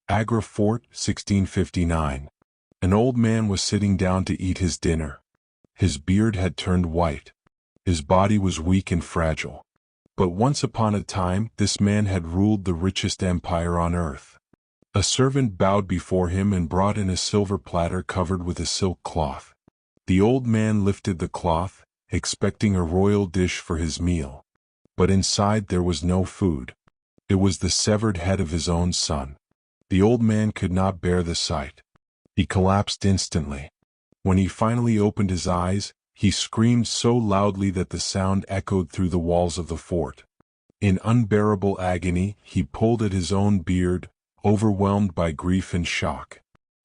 Agra Fort, 1659. An old man was sitting down to eat his dinner. His beard had turned white. His body was weak and fragile. But once upon a time, this man had ruled the richest empire on earth. A servant bowed before him and brought in a silver platter covered with a silk cloth. The old man lifted the cloth, expecting a royal dish for his meal. But inside there was no food. It was the severed head of his own son. The old man could not bear the sight. He collapsed instantly. When he finally opened his eyes, he screamed so loudly that the sound echoed through the walls of the fort. In unbearable agony, he pulled at his own beard, overwhelmed by grief and shock.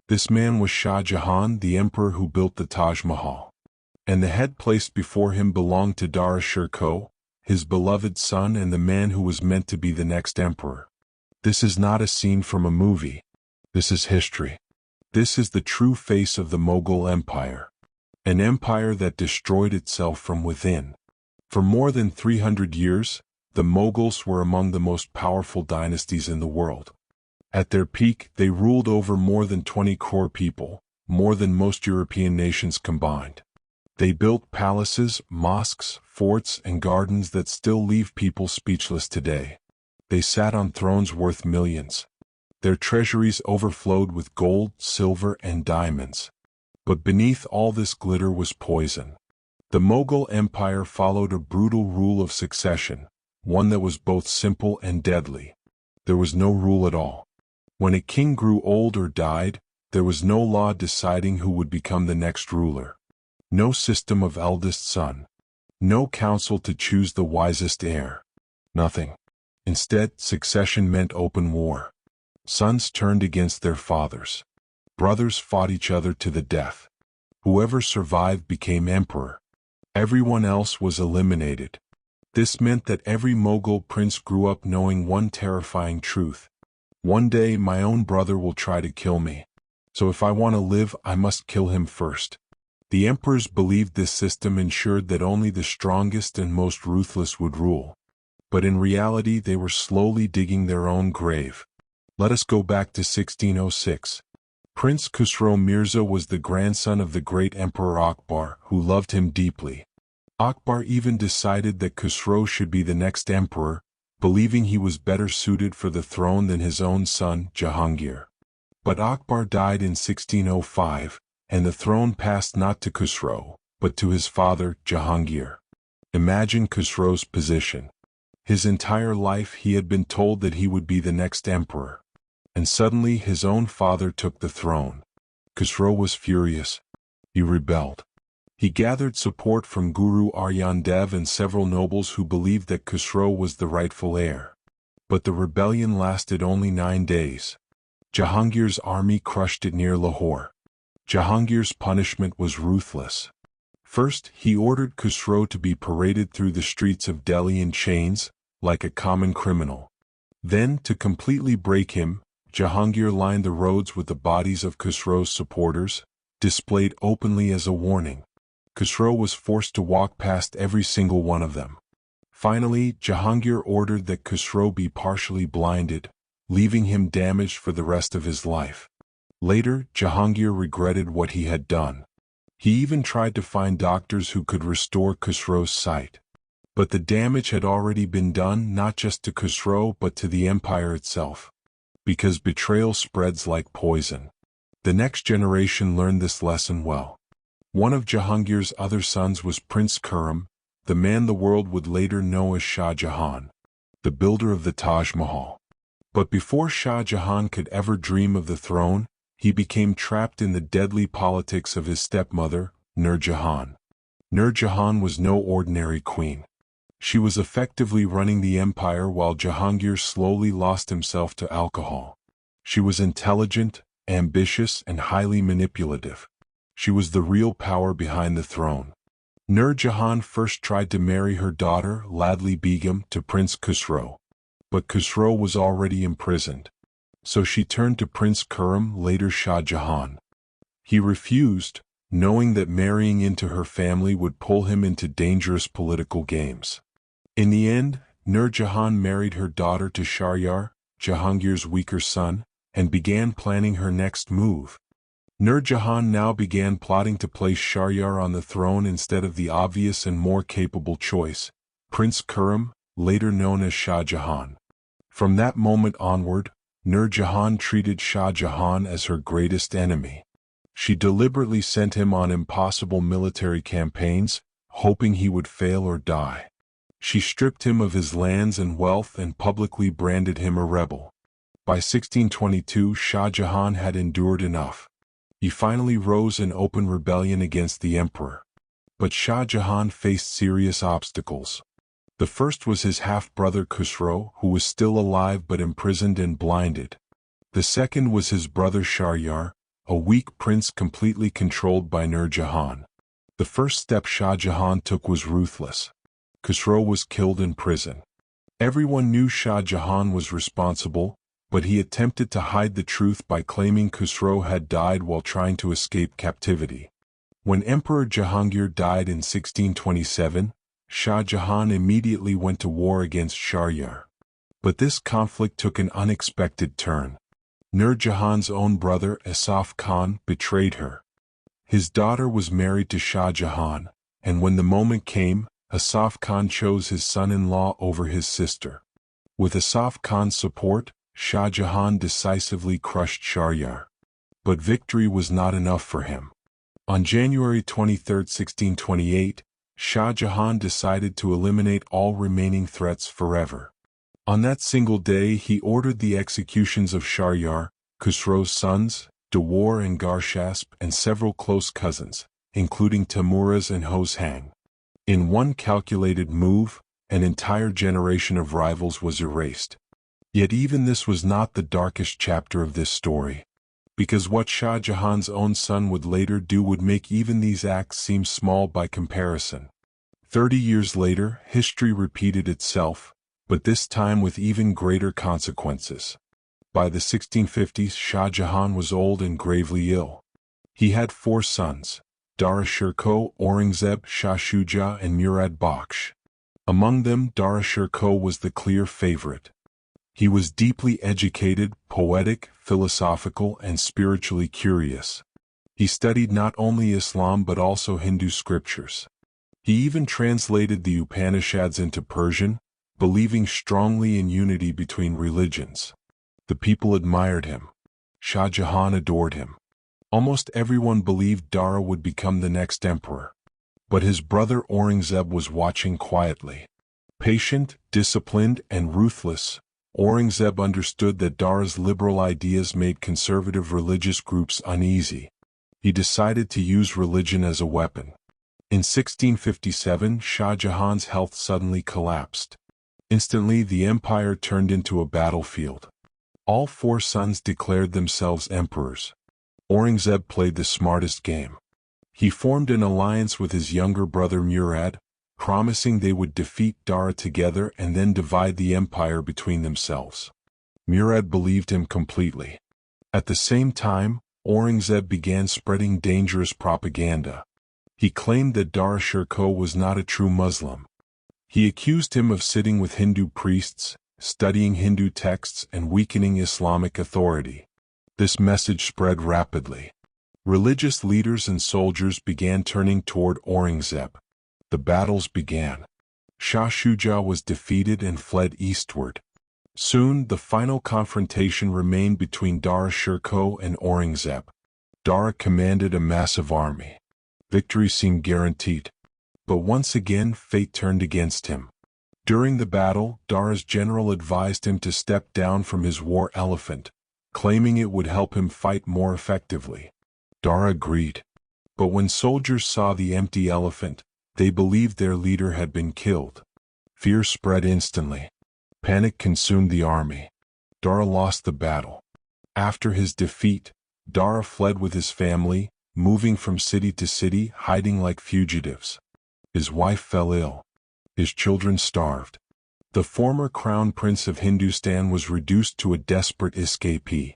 This man was Shah Jahan, the emperor who built the Taj Mahal. And the head placed before him belonged to Dara Shikoh, his beloved son and the man who was meant to be the next emperor. This is not a scene from a movie. This is history. This is the true face of the Mughal Empire. An empire that destroyed itself from within. For more than 300 years, the Mughals were among the most powerful dynasties in the world. At their peak, they ruled over more than 20 crore people, more than most European nations combined. They built palaces, mosques, forts, and gardens that still leave people speechless today. They sat on thrones worth millions. Their treasuries overflowed with gold, silver, and diamonds. But beneath all this glitter was poison. The Mughal Empire followed a brutal rule of succession, one that was both simple and deadly. There was no rule at all. When a king grew old or died, there was no law deciding who would become the next ruler. No system of eldest son. No council to choose the wisest heir. Nothing. Instead, succession meant open war. Sons turned against their fathers. Brothers fought each other to the death. Whoever survived became emperor. Everyone else was eliminated. This meant that every Mughal prince grew up knowing one terrifying truth. One day my own brother will try to kill me. So if I want to live, I must kill him first. The emperors believed this system ensured that only the strongest and most ruthless would rule. But in reality, they were slowly digging their own grave. Let us go back to 1606. Prince Khusro Mirza was the grandson of the great Emperor Akbar, who loved him deeply. Akbar even decided that Khusro should be the next emperor, believing he was better suited for the throne than his own son, Jahangir. But Akbar died in 1605, and the throne passed not to Khusro, but to his father, Jahangir. Imagine Khusro's position. His entire life he had been told that he would be the next emperor. And suddenly his own father took the throne. Khusro was furious. He rebelled. He gathered support from Guru Arjan Dev and several nobles who believed that Khusro was the rightful heir. But the rebellion lasted only 9 days. Jahangir's army crushed it near Lahore. Jahangir's punishment was ruthless. First, he ordered Khusro to be paraded through the streets of Delhi in chains, like a common criminal. Then, to completely break him, Jahangir lined the roads with the bodies of Khusro's supporters, displayed openly as a warning. Khusro was forced to walk past every single one of them. Finally, Jahangir ordered that Khusro be partially blinded, leaving him damaged for the rest of his life. Later, Jahangir regretted what he had done. He even tried to find doctors who could restore Khusro's sight. But the damage had already been done not just to Khusro but to the empire itself. Because betrayal spreads like poison. The next generation learned this lesson well. One of Jahangir's other sons was Prince Khurram, the man the world would later know as Shah Jahan, the builder of the Taj Mahal. But before Shah Jahan could ever dream of the throne, he became trapped in the deadly politics of his stepmother, Nur Jahan. Nur Jahan was no ordinary queen. She was effectively running the empire while Jahangir slowly lost himself to alcohol. She was intelligent, ambitious, and highly manipulative. She was the real power behind the throne. Nur Jahan first tried to marry her daughter, Ladli Begum, to Prince Khusro. But Khusro was already imprisoned. So she turned to Prince Khurram, later Shah Jahan. He refused, knowing that marrying into her family would pull him into dangerous political games. In the end, Nur Jahan married her daughter to Shahryar, Jahangir's weaker son, and began planning her next move. Nur Jahan now began plotting to place Shahryar on the throne instead of the obvious and more capable choice, Prince Khurram, later known as Shah Jahan. From that moment onward, Nur Jahan treated Shah Jahan as her greatest enemy. She deliberately sent him on impossible military campaigns, hoping he would fail or die. She stripped him of his lands and wealth and publicly branded him a rebel. By 1622, Shah Jahan had endured enough. He finally rose in open rebellion against the emperor. But Shah Jahan faced serious obstacles. The first was his half-brother Khusro, who was still alive but imprisoned and blinded. The second was his brother Shahryar, a weak prince completely controlled by Nur Jahan. The first step Shah Jahan took was ruthless. Khusro was killed in prison. Everyone knew Shah Jahan was responsible, but he attempted to hide the truth by claiming Khusro had died while trying to escape captivity. When Emperor Jahangir died in 1627, Shah Jahan immediately went to war against Shahryar. But this conflict took an unexpected turn. Nur Jahan's own brother, Asaf Khan, betrayed her. His daughter was married to Shah Jahan, and when the moment came, Asaf Khan chose his son-in-law over his sister. With Asaf Khan's support, Shah Jahan decisively crushed Shahryar. But victory was not enough for him. On January 23, 1628, Shah Jahan decided to eliminate all remaining threats forever. On that single day he ordered the executions of Shahryar, Khusro's sons, Dawar and Garshasp, and several close cousins, including Tamuraz and Hoshang. In one calculated move, an entire generation of rivals was erased. Yet even this was not the darkest chapter of this story. Because what Shah Jahan's own son would later do would make even these acts seem small by comparison. 30 years later, history repeated itself, but this time with even greater consequences. By the 1650s, Shah Jahan was old and gravely ill. He had 4 sons, Dara Shirkoh, Aurangzeb, Shah Shuja, and Murad Bakhsh. Among them, Dara Shirkoh was the clear favorite. He was deeply educated, poetic, philosophical, and spiritually curious. He studied not only Islam but also Hindu scriptures. He even translated the Upanishads into Persian, believing strongly in unity between religions. The people admired him. Shah Jahan adored him. Almost everyone believed Dara would become the next emperor. But his brother Aurangzeb was watching quietly. Patient, disciplined, and ruthless, Aurangzeb understood that Dara's liberal ideas made conservative religious groups uneasy. He decided to use religion as a weapon. In 1657, Shah Jahan's health suddenly collapsed. Instantly, the empire turned into a battlefield. All 4 sons declared themselves emperors. Aurangzeb played the smartest game. He formed an alliance with his younger brother Murad, promising they would defeat Dara together and then divide the empire between themselves. Murad believed him completely. At the same time, Aurangzeb began spreading dangerous propaganda. He claimed that Dara Shirkoh was not a true Muslim. He accused him of sitting with Hindu priests, studying Hindu texts, and weakening Islamic authority. This message spread rapidly. Religious leaders and soldiers began turning toward Aurangzeb. The battles began. Shah Shuja was defeated and fled eastward. Soon, the final confrontation remained between Dara Shirkoh and Aurangzeb. Dara commanded a massive army. Victory seemed guaranteed. But once again, fate turned against him. During the battle, Dara's general advised him to step down from his war elephant, claiming it would help him fight more effectively. Dara agreed. But when soldiers saw the empty elephant, they believed their leader had been killed. Fear spread instantly. Panic consumed the army. Dara lost the battle. After his defeat, Dara fled with his family, moving from city to city, hiding like fugitives. His wife fell ill. His children starved. The former crown prince of Hindustan was reduced to a desperate escapee.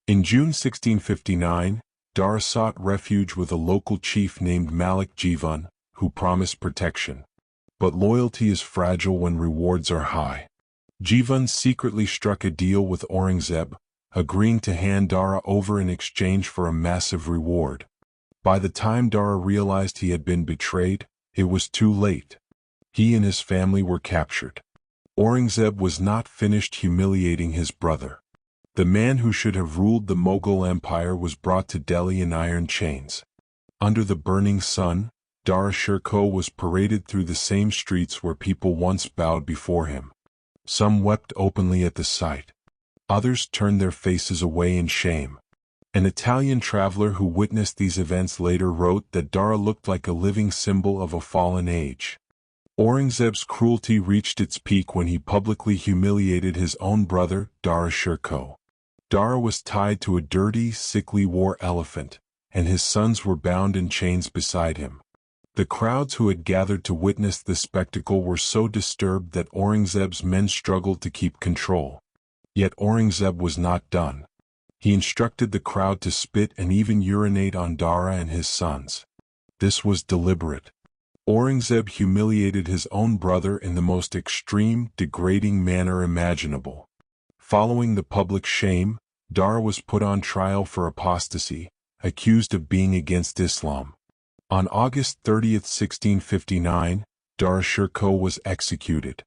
In June 1659, Dara sought refuge with a local chief named Malik Jivan, who promised protection. But loyalty is fragile when rewards are high. Jivan secretly struck a deal with Aurangzeb, agreeing to hand Dara over in exchange for a massive reward. By the time Dara realized he had been betrayed, it was too late. He and his family were captured. Aurangzeb was not finished humiliating his brother. The man who should have ruled the Mughal Empire was brought to Delhi in iron chains. Under the burning sun, Dara Shikoh was paraded through the same streets where people once bowed before him. Some wept openly at the sight. Others turned their faces away in shame. An Italian traveler who witnessed these events later wrote that Dara looked like a living symbol of a fallen age. Aurangzeb's cruelty reached its peak when he publicly humiliated his own brother, Dara Shikoh. Dara was tied to a dirty, sickly war elephant, and his sons were bound in chains beside him. The crowds who had gathered to witness the spectacle were so disturbed that Aurangzeb's men struggled to keep control. Yet Aurangzeb was not done. He instructed the crowd to spit and even urinate on Dara and his sons. This was deliberate. Aurangzeb humiliated his own brother in the most extreme, degrading manner imaginable. Following the public shame, Dara was put on trial for apostasy, accused of being against Islam. On August 30, 1659, Dara Shikoh was executed.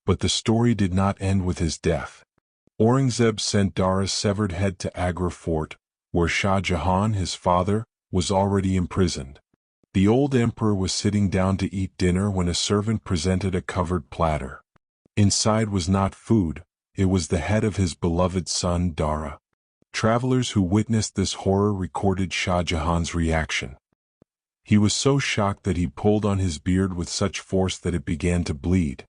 But the story did not end with his death. Aurangzeb sent Dara's severed head to Agra Fort, where Shah Jahan, his father, was already imprisoned. The old emperor was sitting down to eat dinner when a servant presented a covered platter. Inside was not food, it was the head of his beloved son Dara. Travelers who witnessed this horror recorded Shah Jahan's reaction. He was so shocked that he pulled on his beard with such force that it began to bleed.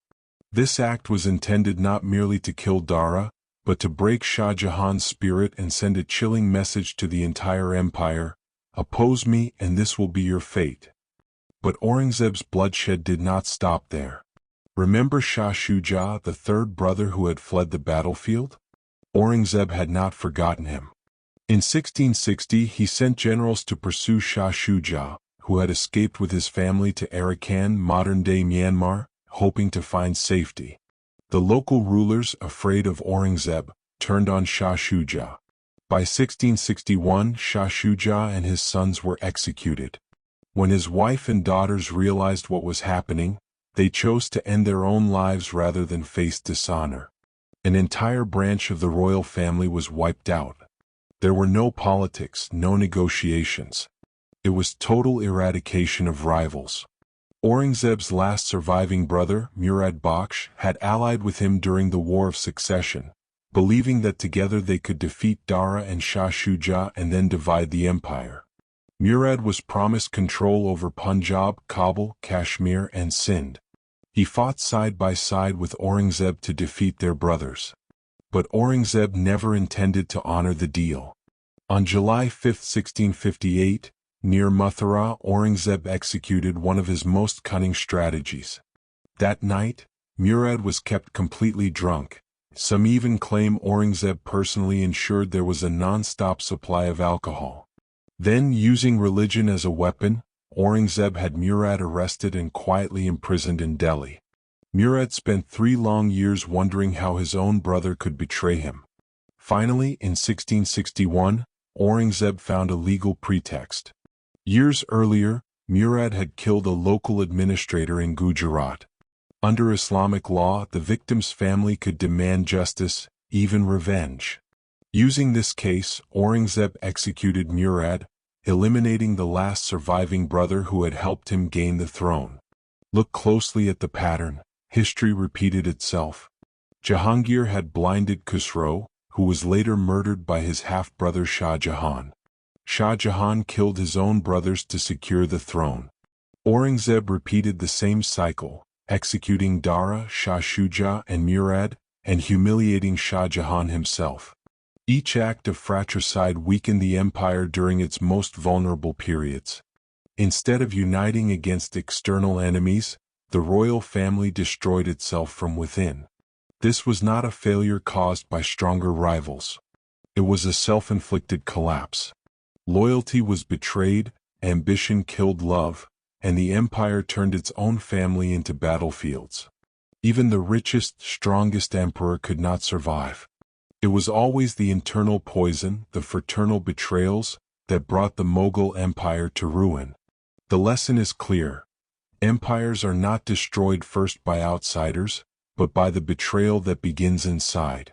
This act was intended not merely to kill Dara, but to break Shah Jahan's spirit and send a chilling message to the entire empire: oppose me and this will be your fate. But Aurangzeb's bloodshed did not stop there. Remember Shah Shuja, the third brother who had fled the battlefield? Aurangzeb had not forgotten him. In 1660 he sent generals to pursue Shah Shuja, who had escaped with his family to Arakan, modern-day Myanmar, hoping to find safety. The local rulers, afraid of Aurangzeb, turned on Shah Shuja. By 1661, Shah Shuja and his sons were executed. When his wife and daughters realized what was happening, they chose to end their own lives rather than face dishonor. An entire branch of the royal family was wiped out. There were no politics, no negotiations. It was total eradication of rivals. Aurangzeb's last surviving brother, Murad Bakhsh, had allied with him during the War of Succession, believing that together they could defeat Dara and Shah Shuja and then divide the empire. Murad was promised control over Punjab, Kabul, Kashmir, and Sindh. He fought side by side with Aurangzeb to defeat their brothers. But Aurangzeb never intended to honor the deal. On July 5, 1658, near Mathura, Aurangzeb executed one of his most cunning strategies. That night, Murad was kept completely drunk. Some even claim Aurangzeb personally ensured there was a non-stop supply of alcohol. Then, using religion as a weapon, Aurangzeb had Murad arrested and quietly imprisoned in Delhi. Murad spent 3 long years wondering how his own brother could betray him. Finally, in 1661, Aurangzeb found a legal pretext. Years earlier, Murad had killed a local administrator in Gujarat. Under Islamic law, the victim's family could demand justice, even revenge. Using this case, Aurangzeb executed Murad, eliminating the last surviving brother who had helped him gain the throne. Look closely at the pattern. History repeated itself. Jahangir had blinded Khusro, who was later murdered by his half-brother Shah Jahan. Shah Jahan killed his own brothers to secure the throne. Aurangzeb repeated the same cycle, executing Dara, Shah Shuja, and Murad, and humiliating Shah Jahan himself. Each act of fratricide weakened the empire during its most vulnerable periods. Instead of uniting against external enemies, the royal family destroyed itself from within. This was not a failure caused by stronger rivals. It was a self-inflicted collapse. Loyalty was betrayed, ambition killed love, and the empire turned its own family into battlefields. Even the richest, strongest emperor could not survive. It was always the internal poison, the fraternal betrayals, that brought the Mughal Empire to ruin. The lesson is clear. Empires are not destroyed first by outsiders, but by the betrayal that begins inside.